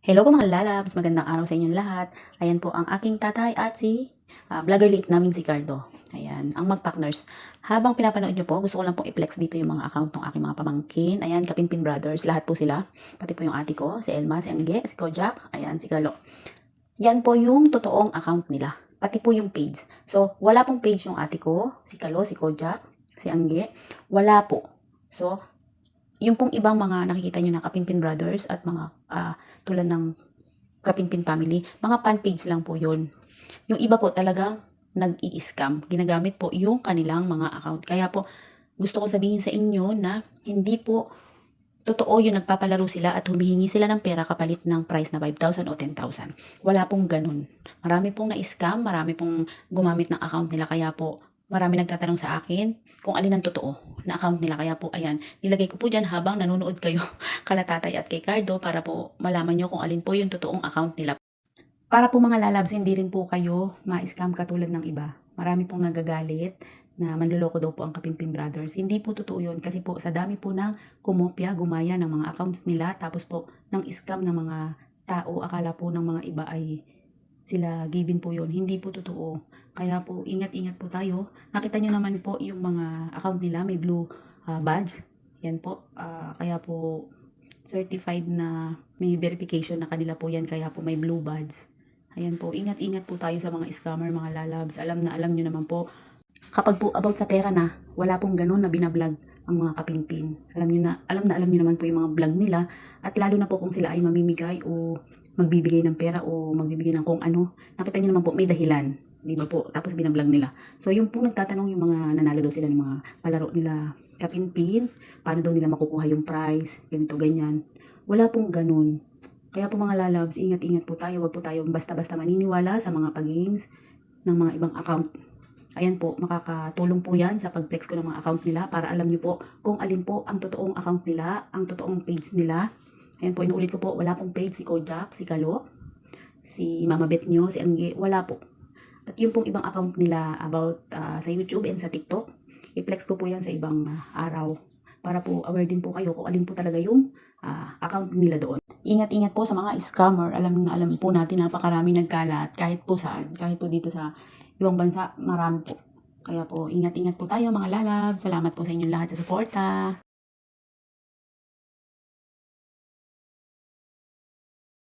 Hello po mga lalabs, magandang araw sa inyong lahat. Ayan po ang aking tatay at si vlogger liit namin si Cardo. Ayan, ang mag-partners. Habang pinapanood nyo po, gusto ko lang pong i-flex dito yung mga account ng aking mga pamangkin. Ayan, Kapinpin Brothers, lahat po sila. Pati po yung ate ko, si Elma, si Angge, si Kojak, ayan, si Galo. Yan po yung totoong account nila. Pati po yung page. So, wala pong page yung ate ko, si Kalo, si Kojak, si Angge. Wala po. So, yung pong ibang mga nakikita nyo na Kapinpin Brothers at mga tulad ng Kapinpin Family, mga fan page lang po yun. Yung iba po talagang nag-i-scam. Ginagamit po yung kanilang mga account. Kaya po, gusto kong sabihin sa inyo na hindi po totoo yung nagpapalaro sila at humihingi sila ng pera kapalit ng price na 5,000 o 10,000. Wala pong ganun. Marami pong na-scam, marami pong gumamit ng account nila. Kaya po, marami nagtatanong sa akin kung alin ang totoo na account nila. Kaya po, ayan, nilagay ko po dyan habang nanonood kayo kala tatay at kay Cardo para po malaman nyo kung alin po yung totoong account nila. Para po mga lalabs, hindi rin po kayo ma-scam katulad ng iba. Marami pong nagagalit na manloloko daw po ang Kapinpin Brothers. Hindi po totoo yun kasi po sa dami po ng kumopya, gumaya ng mga accounts nila tapos po ng scam ng mga tao, akala po ng mga iba ay sila given po yun. Hindi po totoo. Kaya po ingat-ingat po tayo. Nakita nyo naman po yung mga account nila may blue badge. Yan po. Kaya po certified na may verification na kanila po yan kaya po may blue badge. Ayan po, ingat-ingat po tayo sa mga scammer, mga lalabs. Alam na alam nyo naman po, kapag po about sa pera na, wala pong ganun na binablog ang mga Kapinpin. Alam na alam nyo naman po yung mga vlog nila at lalo na po kung sila ay mamimigay o magbibigay ng pera o magbibigay ng kung ano. Nakita nyo naman po, may dahilan. Di ba po? Tapos binablog nila. So yung po nagtatanong yung mga nanalo daw sila ng mga palaro nila Kapinpin, paano daw nila makukuha yung prize, ganito, ganyan. Wala pong ganun. Kaya po mga lalabs, ingat-ingat po tayo. Huwag po tayong basta-basta maniniwala sa mga pag-games ng mga ibang account. Ayan po, makakatulong po yan sa pag-flex ko ng mga account nila para alam nyo po kung alin po ang totoong account nila, ang totoong page nila. Ayan po, inuulit ko po, wala pong page si Kojak, si Kalo, si Mama Bet nyo, si Angge, wala po. At yung pong ibang account nila about sa YouTube and sa TikTok, i-flex ko po yan sa ibang araw para po aware din po kayo kung alin po talaga yung account nila doon. Ingat-ingat po sa mga scammer. Alam po natin napakarami nagkalat kahit po saan, kahit po dito sa ibang bansa, marami po. Kaya po ingat-ingat po tayo mga lalab. Salamat po sa inyong lahat sa suporta.